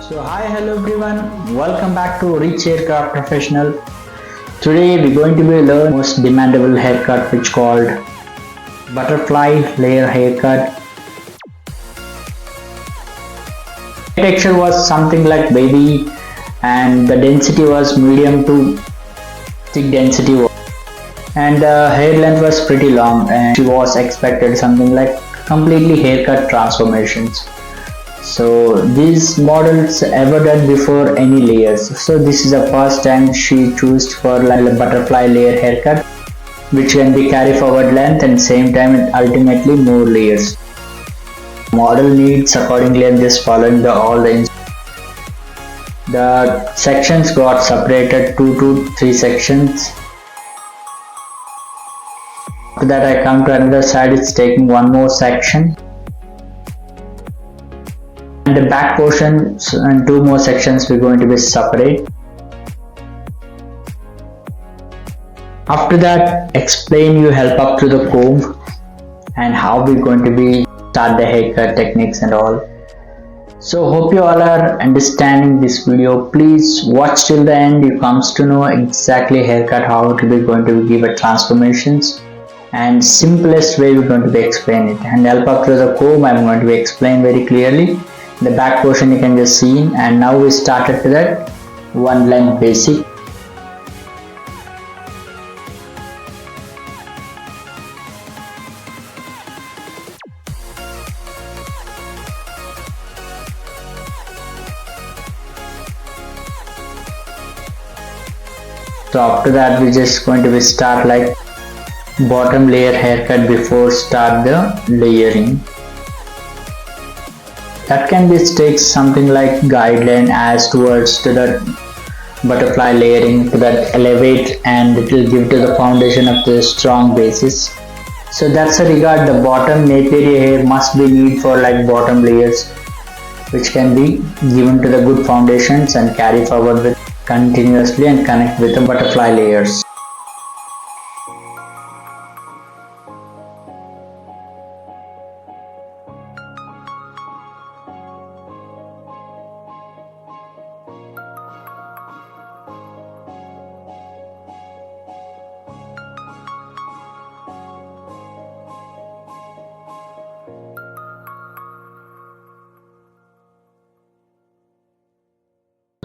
So hi, hello everyone, welcome back to Rich Haircut Professional. Today we're going to be learning most demandable haircut which called butterfly layer haircut. Texture was something like wavy and the density was medium to thick density and the hair length was pretty long and she was expected something like completely haircut transformations. So these models ever done before any layers. So this is the first time she chose for like a butterfly layer haircut, which can be carry forward length and same time and ultimately more layers. Model needs accordingly and just following the sections got separated 2 to 3 sections. After that I come to another side, it's taking one more section. And the back portion and 2 more sections we're going to be separate. After that, explain you help up to the comb and how we're going to be start the haircut techniques and all. So hope you all are understanding this video. Please watch till the end. You comes to know exactly haircut how to be going to give a transformations and simplest way we're going to be explain it, and help up to the comb I'm going to be explain very clearly. The back portion you can just see, and now we started to that one length basic. So after that we're just going to be start like bottom layer haircut before start the layering. That can be takes something like guideline as towards to that butterfly layering to that elevate, and it will give to the foundation of the strong basis. So that's a regard the bottom nape area hair must be need for like bottom layers, which can be given to the good foundations and carry forward with continuously and connect with the butterfly layers.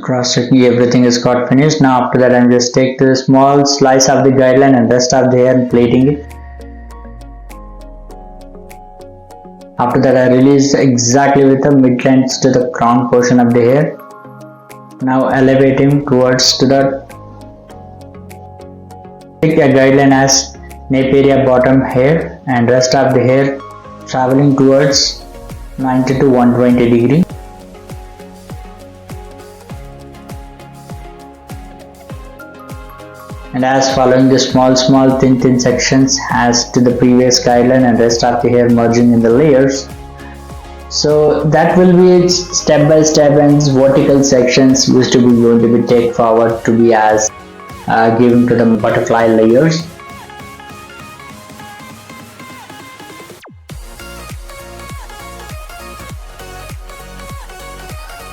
Cross checking everything is got finished. Now after that I'm just take the small slice of the guideline and rest of the hair and plating it. After that I release exactly with the mid length to the crown portion of the hair. Now elevating towards to the take a guideline as nape area bottom hair and rest of the hair traveling towards 90 to 120 degree. And as following the small thin sections as to the previous guideline and rest of the hair merging in the layers. So that will be step by step and vertical sections used to be going to be take forward to be as given to the butterfly layers.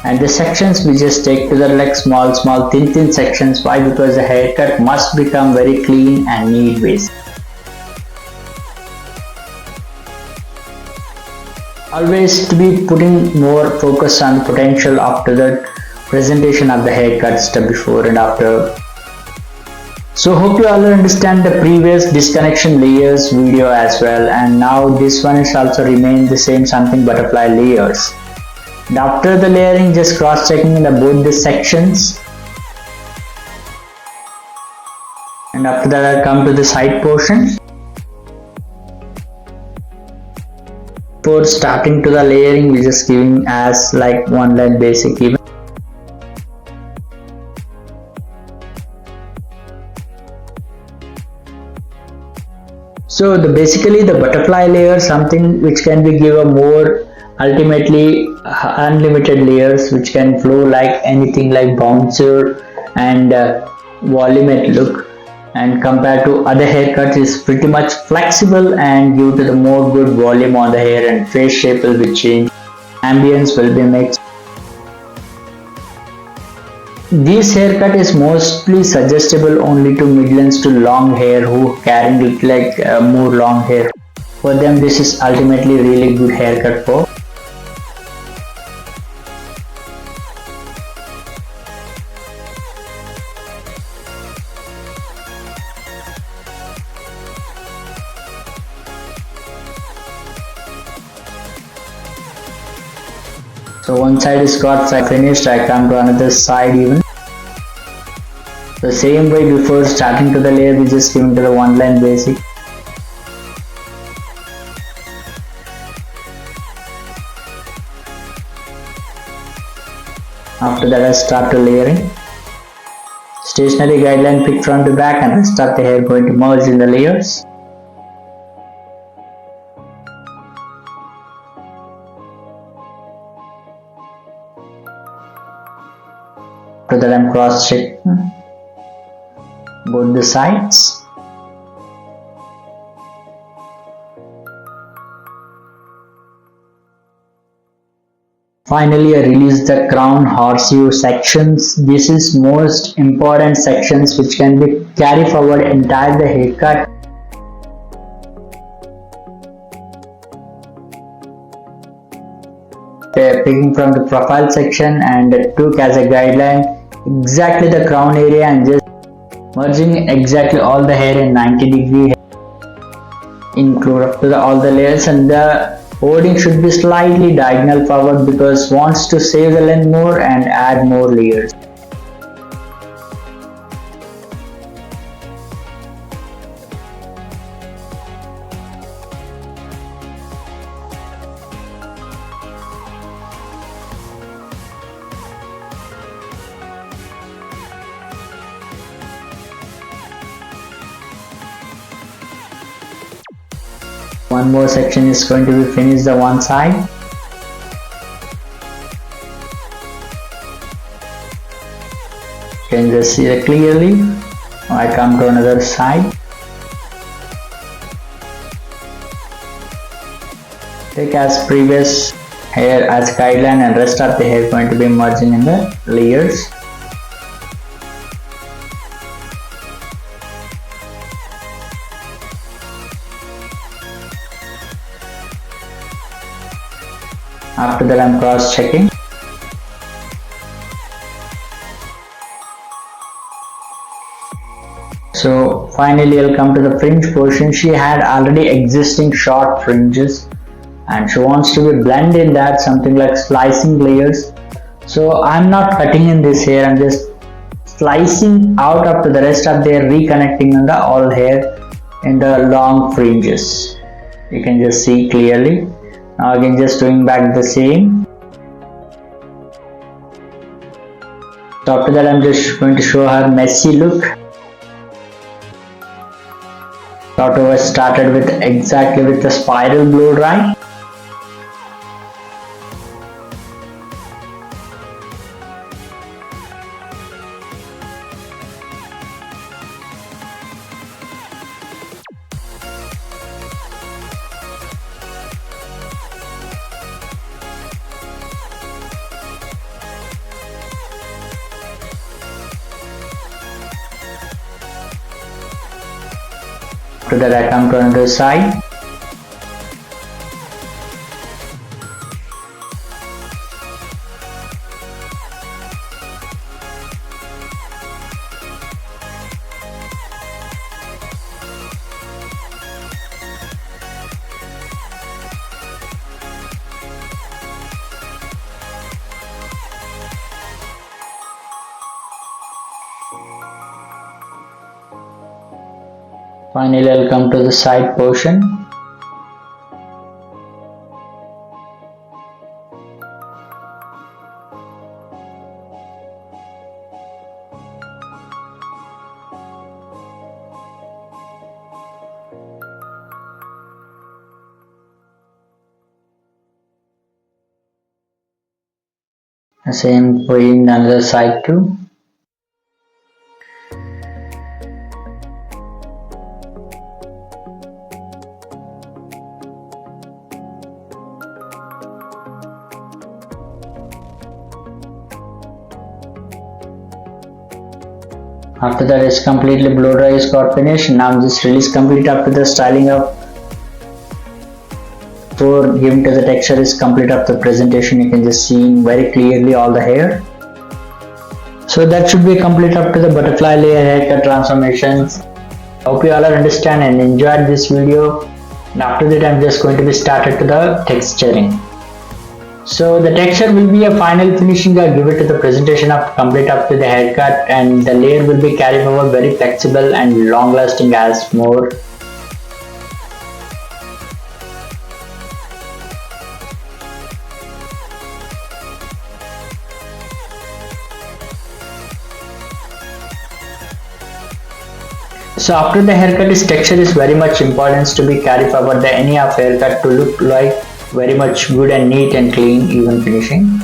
And the sections we just take to the like small thin sections. Why? Because the haircut must become very clean and neat base. Always to be putting more focus on the potential after the presentation of the haircut step before and after. So hope you all understand the previous disconnection layers video as well, and now this one is also remain the same something butterfly layers. And after the layering, just cross checking in both the sections, and after that I come to the side portion. Before starting to the layering, we just giving as like one line basic even. So basically the butterfly layer something which can be give a more ultimately unlimited layers which can flow like anything like bouncer and voluminous look, and compared to other haircuts is pretty much flexible and due to the more good volume on the hair and face shape will be changed, ambience will be mixed. This haircut is mostly suggestible only to middlens to long hair who carrying it like more long hair. For them, this is ultimately really good haircut for. So one side is got finished, I come to another side even. The same way before starting to the layer, we just give into the one line basic. After that I start to layering. Stationary guideline pick front to back and rest of the hair going to merge in the layers. After that I'm cross checking both the sides. Finally, I release the crown horseshoe sections. This is most important sections which can be carry forward entire the haircut. Picking from the profile section and took as a guideline exactly the crown area and just merging exactly all the hair in 90-degree include up to all the layers, and the wording should be slightly diagonal forward because wants to save the length more and add more layers. One more section is going to be finished the one side. You can just see it clearly. I come to another side. Take as previous hair as guideline and rest of the hair going to be merging in the layers. After that I'm cross checking. So finally I'll come to the fringe portion. She had already existing short fringes and she wants to be blended in that, something like slicing layers. So I'm not cutting in this hair, I'm just slicing out up to the rest of the hair, reconnecting on the all hair in the long fringes. You can just see clearly. Now again just doing back the same. So after that I'm just going to show her messy look. Sort of started with exactly with the spiral blow dry. After that I come to another side. Finally I'll come to the side portion. The same way in another side too. After that it's completely blow dry is got finished. Now just release complete after the styling up. For giving to the texture is complete of the presentation. You can just see very clearly all the hair. So that should be complete up to the butterfly layer haircut transformations. Hope you all are understand and enjoyed this video. And after that I'm just going to be started to the texturing. So the texture will be a final finishing I give it to the presentation of complete up to the haircut, and the layer will be carry forward very flexible and long lasting as more. So after the haircut, is texture is very much important to be carry forward the any of haircut to look like very much good and neat and clean even finishing.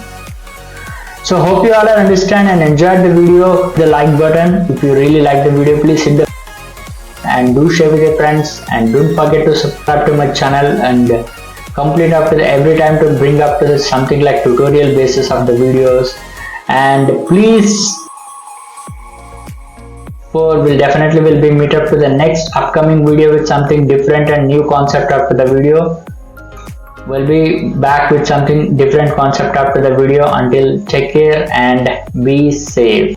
So hope you all are understand and enjoyed the video. The like button if you really like the video, please hit the and do share with your friends, and don't forget to subscribe to my channel and complete after every time to bring up to something like tutorial basis of the videos. And please will definitely be meet up to the next upcoming video with something different and new concept after the video. We'll be back with something different concept after the video. Until take care and be safe.